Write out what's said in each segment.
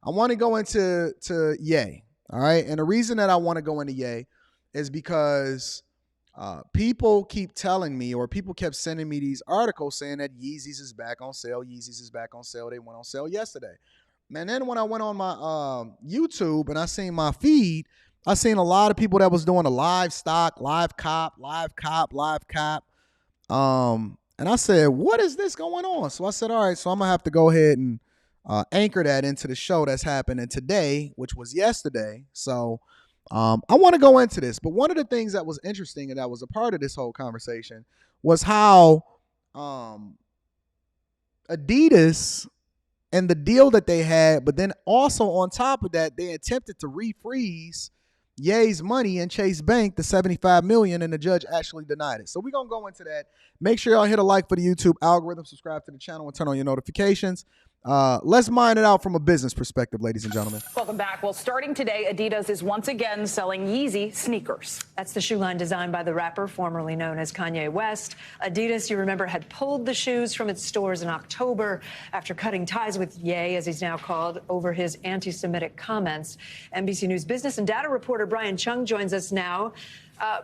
I want to go into Ye. All right. And the reason that I want to go into Ye is because people keep telling me, or people kept sending me these articles saying that Yeezys is back on sale. Yeezys is back on sale. They went on sale yesterday. Man, then when I went on my YouTube and I seen my feed, I seen a lot of people that was doing a live stock, live cop. And I said, what is this going on? So I said, all right, so I'm going to have to go ahead and anchor that into the show that's happening today, which was yesterday. So I want to go into this. But one of the things that was interesting and that was a part of this whole conversation was how Adidas and the deal that they had, but then also on top of that, they attempted to refreeze Ye's money in Chase Bank, the $75 million, and the judge actually denied it. So we're going to go into that. Make sure y'all hit a like for the YouTube algorithm, subscribe to the channel, and turn on your notifications. Let's mine it out from a business perspective, ladies and gentlemen. Welcome back. Well, starting today, Adidas is once again selling Yeezy sneakers. That's the shoe line designed by the rapper formerly known as Kanye West. Adidas, you remember, had pulled the shoes from its stores in October after cutting ties with Ye, as he's now called, over his anti-Semitic comments. NBC News business and data reporter Brian Chung joins us now.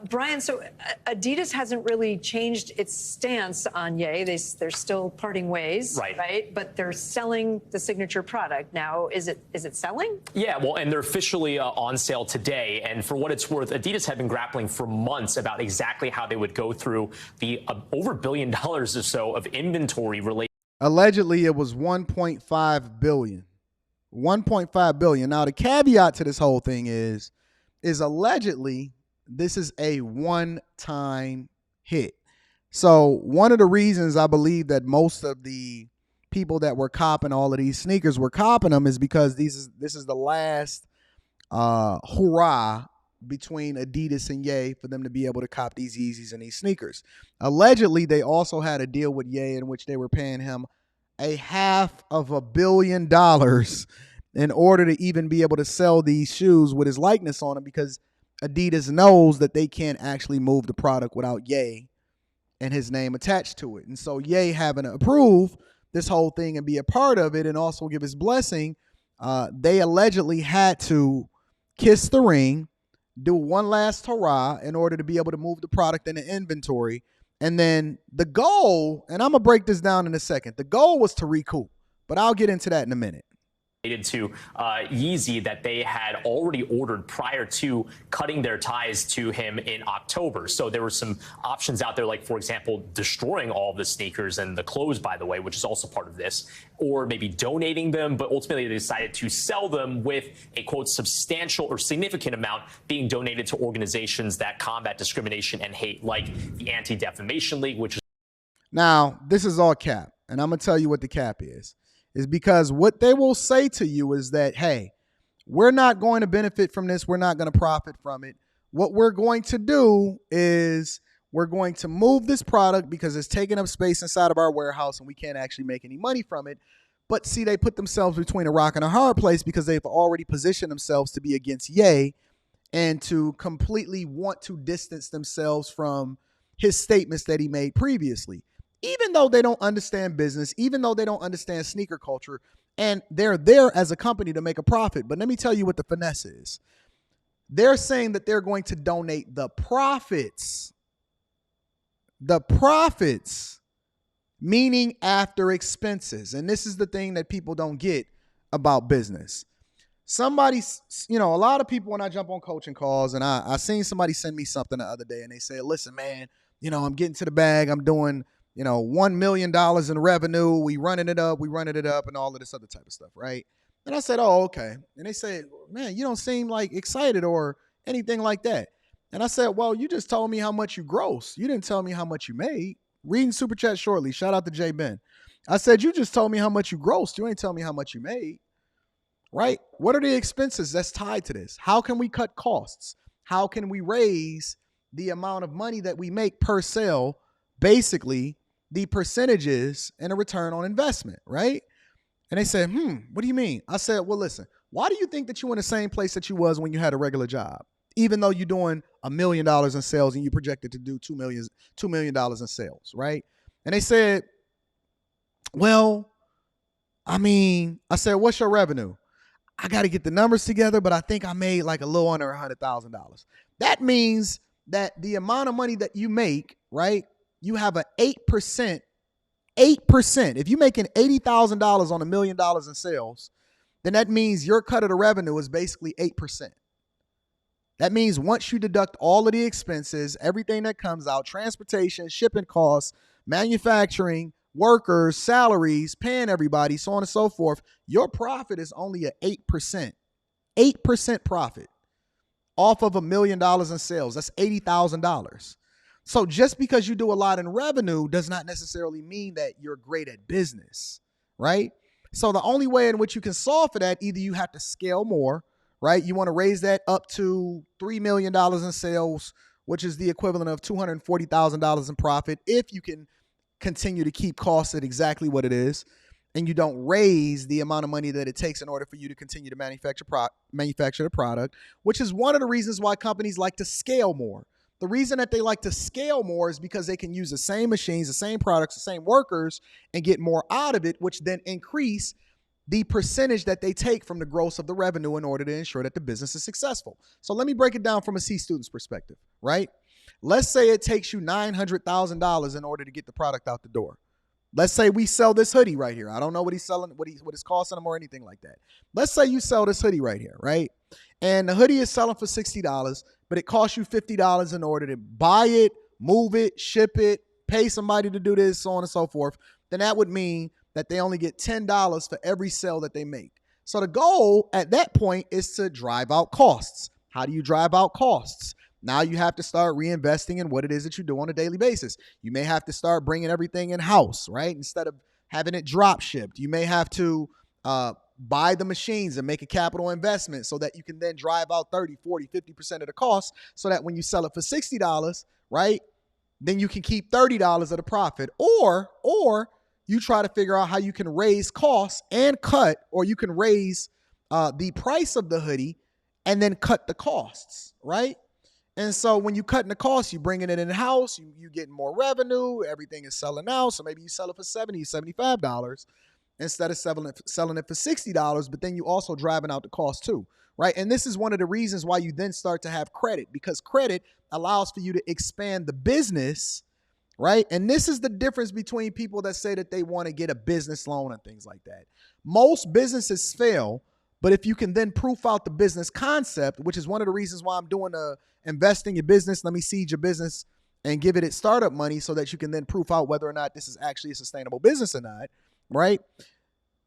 Brian, so Adidas hasn't really changed its stance on Ye. They're still parting ways, right? But they're selling the signature product now. Is it selling? Yeah, well, and they're officially on sale today. And for what it's worth, Adidas had been grappling for months about exactly how they would go through the over $1 billion or so of inventory related. Allegedly, it was 1.5 billion. 1.5 billion. Now, the caveat to this whole thing is allegedly this is a one-time hit. So one of the reasons I believe that most of the people that were copping all of these sneakers were copping them is because this is the last hurrah between Adidas and Ye for them to be able to cop these Yeezys and these sneakers. Allegedly, they also had a deal with Ye in which they were paying him $500 million in order to even be able to sell these shoes with his likeness on them, because Adidas knows that they can't actually move the product without Ye and his name attached to it. And so Ye having to approve this whole thing and be a part of it and also give his blessing, they allegedly had to kiss the ring, do one last hurrah in order to be able to move the product in the inventory. And then the goal, and I'm going to break this down in a second, the goal was to recoup, but I'll get into that in a minute. To Yeezy that they had already ordered prior to cutting their ties to him in October. So there were some options out there, like, for example, destroying all of the sneakers and the clothes, by the way, which is also part of this, or maybe donating them. But ultimately, they decided to sell them with a, quote, substantial or significant amount being donated to organizations that combat discrimination and hate, like the Anti-Defamation League, which is. Now, this is all cap, and I'm going to tell you what the cap is because what they will say to you is that, hey, we're not going to benefit from this. We're not going to profit from it. What we're going to do is we're going to move this product because it's taking up space inside of our warehouse and we can't actually make any money from it. But see, they put themselves between a rock and a hard place because they've already positioned themselves to be against Ye and to completely want to distance themselves from his statements that he made previously. Even though they don't understand business, even though they don't understand sneaker culture, and they're there as a company to make a profit. But let me tell you what the finesse is. They're saying that they're going to donate the profits, meaning after expenses. And this is the thing that people don't get about business. Somebody, a lot of people, when I jump on coaching calls, and I seen somebody send me something the other day, and they say, listen, man, I'm getting to the bag. I'm doing $1 million in revenue. We running it up, and all of this other type of stuff, right? And I said, oh, okay. And they said, man, you don't seem like excited or anything like that. And I said, well, you just told me how much you gross. You didn't tell me how much you made. Reading Super Chat shortly. Shout out to J Ben. I said, you just told me how much you grossed. You ain't tell me how much you made, right? What are the expenses that's tied to this? How can we cut costs? How can we raise the amount of money that we make per sale, basically the percentages and a return on investment, right? And they said, what do you mean? I said, well, listen, why do you think that you're in the same place that you was when you had a regular job, even though you're doing $1 million in sales and you projected to do $2 million in sales, right? And they said, well, I said, what's your revenue? I got to get the numbers together, but I think I made like a little under $100,000. That means that the amount of money that you make, right? You have an 8%. 8%. If you're making $80,000 on $1 million in sales, then that means your cut of the revenue is basically 8%. That means once you deduct all of the expenses, everything that comes out, transportation, shipping costs, manufacturing, workers, salaries, paying everybody, so on and so forth, your profit is only an 8%. 8% profit off of $1 million in sales. That's $80,000. So just because you do a lot in revenue does not necessarily mean that you're great at business, right? So the only way in which you can solve for that, either you have to scale more, right? You want to raise that up to $3 million in sales, which is the equivalent of $240,000 in profit. If you can continue to keep costs at exactly what it is, and you don't raise the amount of money that it takes in order for you to continue to manufacture the product, which is one of the reasons why companies like to scale more. The reason that they like to scale more is because they can use the same machines, the same products, the same workers, and get more out of it, which then increase the percentage that they take from the gross of the revenue in order to ensure that the business is successful. So let me break it down from a C student's perspective, right? Let's say it takes you $900,000 in order to get the product out the door. Let's say we sell this hoodie right here. I don't know what he's selling, what it's costing him or anything like that. Let's say you sell this hoodie right here, right? And the hoodie is selling for $60, but it costs you $50 in order to buy it, move it, ship it, pay somebody to do this, so on and so forth. Then that would mean that they only get $10 for every sale that they make. So the goal at that point is to drive out costs. How do you drive out costs? Now you have to start reinvesting in what it is that you do on a daily basis. You may have to start bringing everything in-house, right? Instead of having it drop shipped. You may have to buy the machines and make a capital investment so that you can then drive out 30, 40, 50% of the cost so that when you sell it for $60, right, then you can keep $30 of the profit. Or you try to figure out how you can raise costs and cut, or you can raise the price of the hoodie and then cut the costs, right? And so when you cutting the costs, you bringing it in-house, you getting more revenue, everything is selling out. So maybe you sell it for $70, $75 instead of selling it for $60, but then you also driving out the cost too, right? And this is one of the reasons why you then start to have credit, because credit allows for you to expand the business, right? And this is the difference between people that say that they want to get a business loan and things like that. Most businesses fail, but if you can then proof out the business concept, which is one of the reasons why I'm doing invest in your business, let me seed your business and give it its startup money so that you can then proof out whether or not this is actually a sustainable business or not, right?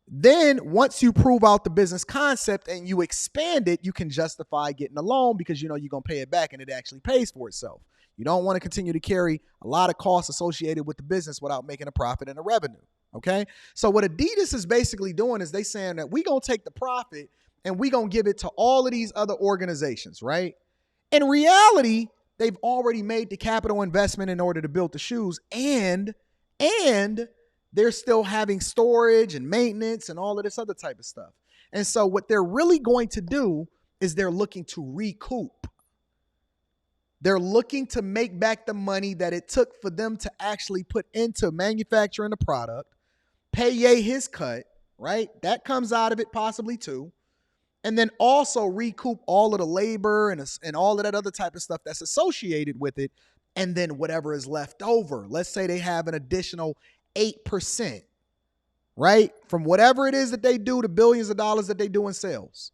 Then once you prove out the business concept and you expand it, you can justify getting a loan because you know you're going to pay it back and it actually pays for itself. You don't want to continue to carry a lot of costs associated with the business without making a profit and a revenue, okay? So what Adidas is basically doing is they saying that we going to take the profit and we going to give it to all of these other organizations, right? In reality, they've already made the capital investment in order to build the shoes, and they're still having storage and maintenance and all of this other type of stuff. And so what they're really going to do is they're looking to recoup. They're looking to make back the money that it took for them to actually put into manufacturing the product, pay Ye his cut, right? That comes out of it possibly too. And then also recoup all of the labor and all of that other type of stuff that's associated with it. And then whatever is left over, let's say they have an additional 8%, right? From whatever it is that they do, the billions of dollars that they do in sales.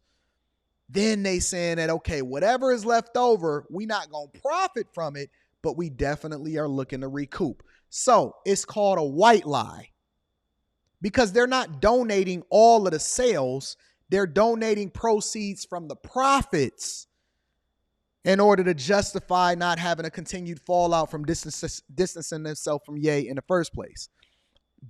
Then they saying that, okay, whatever is left over, we not going to profit from it, but we definitely are looking to recoup. So it's called a white lie because they're not donating all of the sales. They're donating proceeds from the profits in order to justify not having a continued fallout from distancing themselves from Ye in the first place.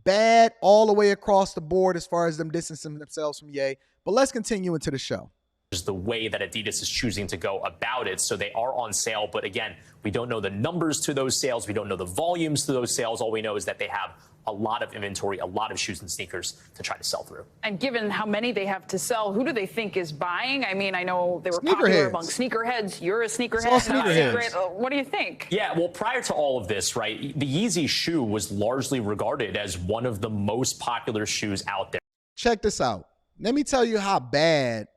Bad all the way across the board as far as them distancing themselves from Ye. But let's continue into the show. Is the way that Adidas is choosing to go about it. So they are on sale. But again, we don't know the numbers to those sales. We don't know the volumes to those sales. All we know is that they have a lot of inventory, a lot of shoes and sneakers to try to sell through. And given how many they have to sell, who do they think is buying? I mean, I know they were popular among sneakerheads. You're a sneakerhead. What do you think? Yeah, well, prior to all of this, right, the Yeezy shoe was largely regarded as one of the most popular shoes out there. Check this out. Let me tell you how bad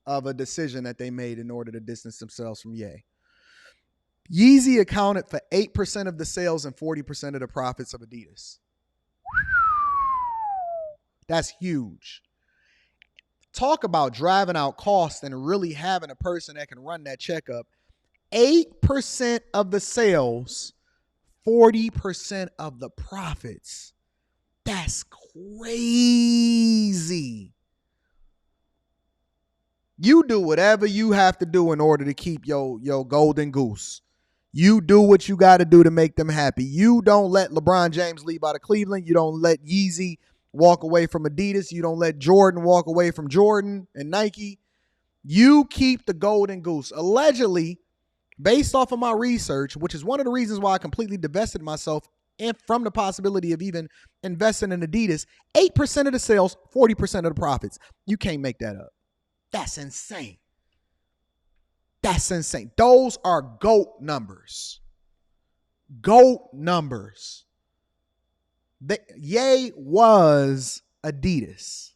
of a decision that they made in order to distance themselves from Ye. Yeezy accounted for 8% of the sales and 40% of the profits of Adidas. That's huge. Talk about driving out costs and really having a person that can run that checkup. 8% of the sales, 40% of the profits. That's crazy. You do whatever you have to do in order to keep your golden goose. You do what you got to do to make them happy. You don't let LeBron James leave out of Cleveland. You don't let Yeezy walk away from Adidas. You don't let Jordan walk away from Jordan and Nike. You keep the golden goose. Allegedly, based off of my research, which is one of the reasons why I completely divested myself and from the possibility of even investing in Adidas, 8% of the sales, 40% of the profits. You can't make that up. That's insane. That's insane. Those are GOAT numbers. GOAT numbers. Ye was Adidas.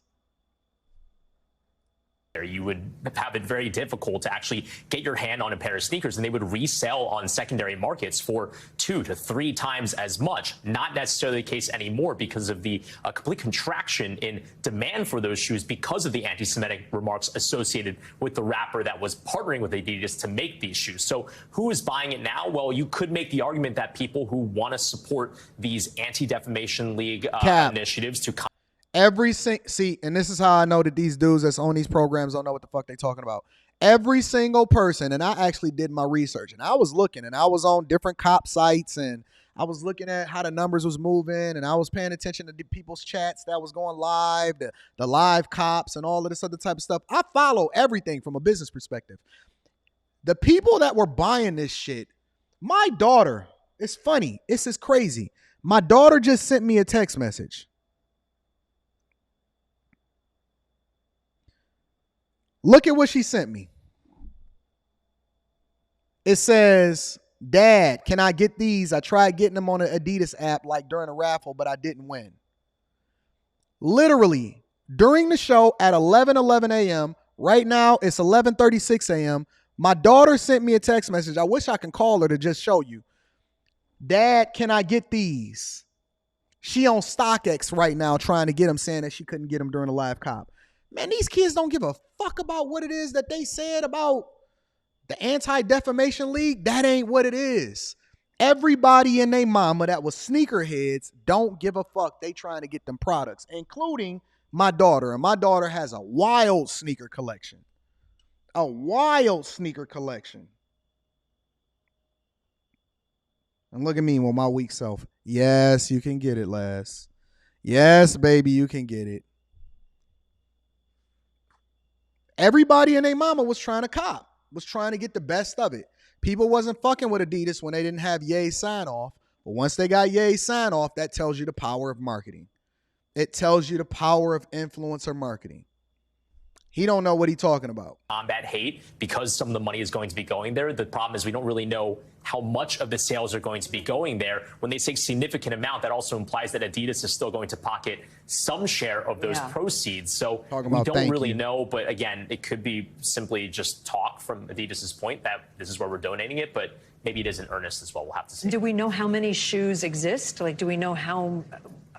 You would have it very difficult to actually get your hand on a pair of sneakers, and they would resell on secondary markets for 2 to 3 times as much. Not necessarily the case anymore because of the complete contraction in demand for those shoes because of the anti-Semitic remarks associated with the rapper that was partnering with Adidas to make these shoes. So who is buying it now? Well, you could make the argument that people who want to support these Anti-Defamation League initiatives to see, and this is how I know that these dudes that's on these programs don't know what the fuck they talking about. Every single person, and I actually did my research, and I was looking, and I was on different cop sites, and I was looking at how the numbers was moving, and I was paying attention to the people's chats that was going live, the live cops, and all of this other type of stuff. I follow everything from a business perspective. The people that were buying this shit, my daughter, it's funny, it's just crazy. My daughter just sent me a text message. Look at what she sent me. It says, "Dad, can I get these? I tried getting them on an Adidas app like during a raffle, but I didn't win." Literally, during the show at 11:11 a.m., right now it's 11:36 a.m., my daughter sent me a text message. I wish I can call her to just show you. "Dad, can I get these?" She on StockX right now trying to get them, saying that she couldn't get them during the live cop. Man, these kids don't give a fuck about what it is that they said about the Anti-Defamation League. That ain't what it is. Everybody and their mama that was sneakerheads don't give a fuck. They trying to get them products, including my daughter. And my daughter has a wild sneaker collection. A wild sneaker collection. And look at me with my weak self. Yes, you can get it, lass. Yes, baby, you can get it. Everybody and their mama was trying to cop, was trying to get the best of it. People wasn't fucking with Adidas when they didn't have Ye's sign off. But once they got Ye's sign off, that tells you the power of marketing. It tells you the power of influencer marketing. He don't know what he's talking about. Combat hate because some of the money is going to be going there. The problem is we don't really know how much of the sales are going to be going there. When they say significant amount, that also implies that Adidas is still going to pocket some share of those proceeds. So we don't really know. But again, it could be simply just talk from Adidas's point that this is where we're donating it. But maybe it is in earnest as well. We'll have to see. Do we know how many shoes exist? Like, do we know how...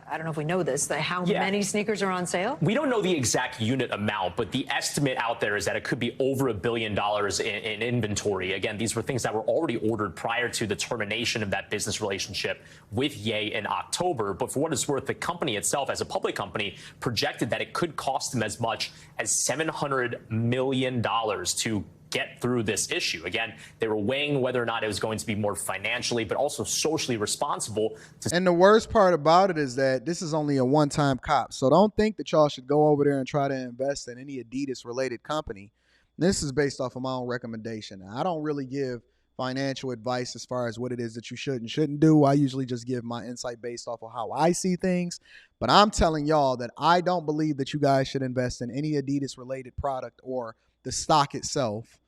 I don't know if we know this, how many sneakers are on sale? We don't know the exact unit amount, but the estimate out there is that it could be over $1 billion in inventory. Again, these were things that were already ordered prior to the termination of that business relationship with Ye in October. But for what it's worth, the company itself, as a public company, projected that it could cost them as much as $700 million to get through this issue. Again, they were weighing whether or not it was going to be more financially, but also socially responsible. And the worst part about it is that this is only a one-time cop. So don't think that y'all should go over there and try to invest in any Adidas-related company. This is based off of my own recommendation. I don't really give financial advice as far as what it is that you should and shouldn't do. I usually just give my insight based off of how I see things. But I'm telling y'all that I don't believe that you guys should invest in any Adidas-related product or the stock itself.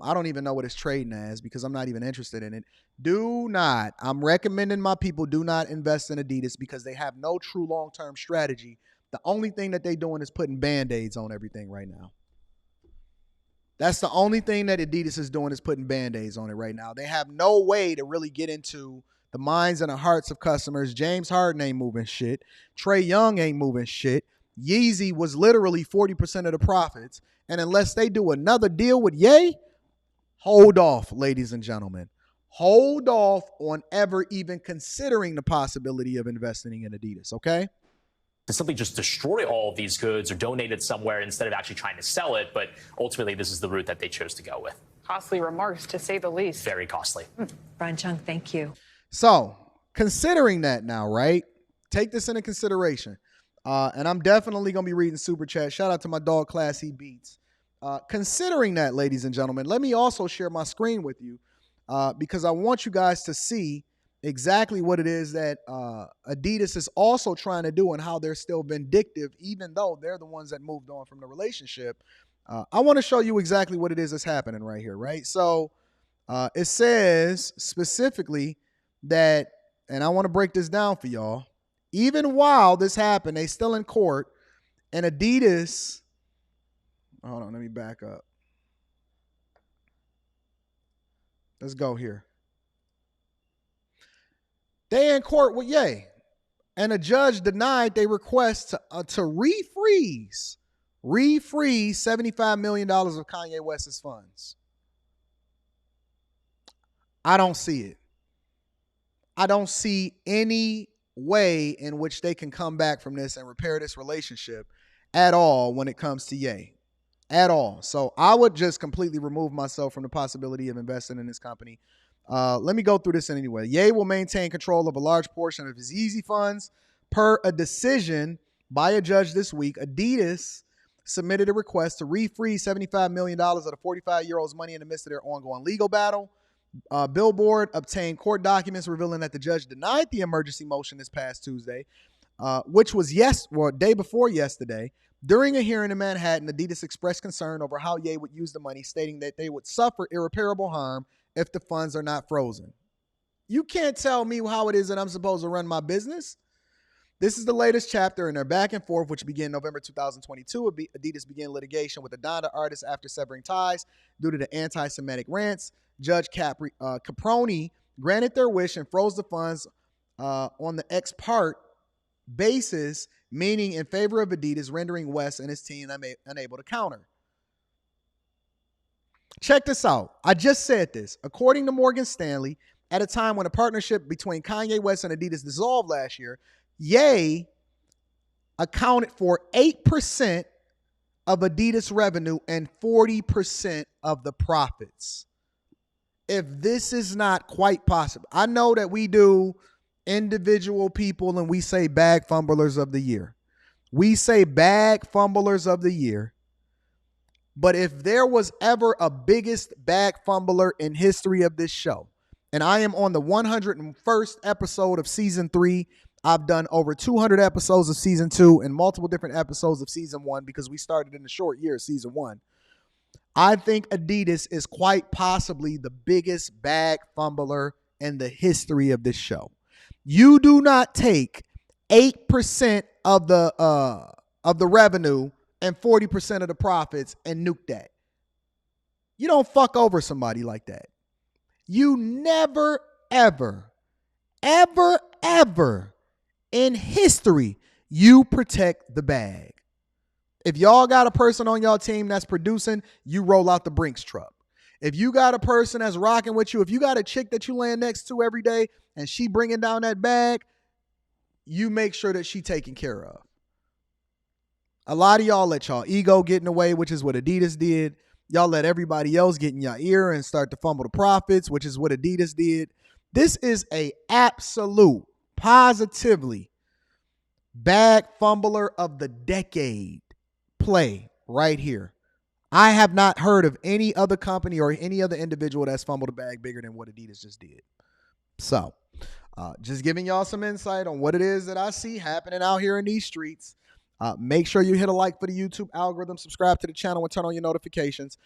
I don't even know what it's trading as because I'm not even interested in it. I'm recommending my people do not invest in Adidas because they have no true long-term strategy. The only thing that they're doing is putting Band-Aids on everything right now. That's the only thing that Adidas is doing is putting Band-Aids on it right now. They have no way to really get into the minds and the hearts of customers. James Harden ain't moving shit. Trae Young ain't moving shit. Yeezy was literally 40% of the profits. And unless they do another deal with Ye, hold off, ladies and gentlemen. Hold off on ever even considering the possibility of investing in Adidas, okay? To simply just destroy all of these goods or donate it somewhere instead of actually trying to sell it. But ultimately, this is the route that they chose to go with. Costly remarks, to say the least. Very costly. Brian Chung, thank you. So, considering that now, right? Take this into consideration. And I'm definitely going to be reading Super Chat. Shout out to my dog, Class He Beats. Considering that, ladies and gentlemen, let me also share my screen with you because I want you guys to see exactly what it is that Adidas is also trying to do and how they're still vindictive, even though they're the ones that moved on from the relationship. I want to show you exactly what it is that's happening right here, right? So it says specifically that, and I want to break this down for y'all, even while this happened, they still in court, and Adidas, hold on, let me back up. Let's go here. They in court with Ye, and a judge denied their request to refreeze $75 million of Kanye West's funds. I don't see it. I don't see any way in which they can come back from this and repair this relationship at all when it comes to Ye. At all. So I would just completely remove myself from the possibility of investing in this company. Let me go through this anyway. Ye will maintain control of a large portion of his Yeezy funds. Per a decision by a judge this week, Adidas submitted a request to refreeze $75 million of the 45-year-old's money in the midst of their ongoing legal battle. Billboard obtained court documents revealing that the judge denied the emergency motion this past Tuesday, which was day before yesterday. During a hearing in Manhattan, Adidas expressed concern over how Ye would use the money, stating that they would suffer irreparable harm if the funds are not frozen. You can't tell me how it is that I'm supposed to run my business. This is the latest chapter in their back and forth, which began November 2022. Adidas began litigation with the Donda artist after severing ties due to the anti-Semitic rants. Judge Caproni granted their wish and froze the funds on the ex parte basis, meaning in favor of Adidas, rendering West and his team unable to counter. Check this out. I just said this. According to Morgan Stanley, at a time when a partnership between Kanye West and Adidas dissolved last year, Ye accounted for 8% of Adidas revenue and 40% of the profits. If this is not quite possible, I know that we do individual people and we say bag fumblers of the year. We say bag fumblers of the year. But if there was ever a biggest bag fumbler in history of this show, and I am on the 101st episode of season 3, I've done over 200 episodes of season 2 and multiple different episodes of season 1 because we started in the short year of season 1. I think Adidas is quite possibly the biggest bag fumbler in the history of this show. You do not take 8% of the revenue and 40% of the profits and nuke that. You don't fuck over somebody like that. You never, ever, ever, ever in history, you protect the bag. If y'all got a person on y'all team that's producing, you roll out the Brinks truck. If you got a person that's rocking with you, if you got a chick that you laying next to every day and she bringing down that bag, you make sure that she taken care of. A lot of y'all let y'all ego get in the way, which is what Adidas did. Y'all let everybody else get in your ear and start to fumble the profits, which is what Adidas did. This is a absolute, positively bag fumbler of the decade play right here. I have not heard of any other company or any other individual that's fumbled a bag bigger than what Adidas just did. So, just giving y'all some insight on what it is that I see happening out here in these streets. Make sure you hit a like for the YouTube algorithm, subscribe to the channel, and turn on your notifications.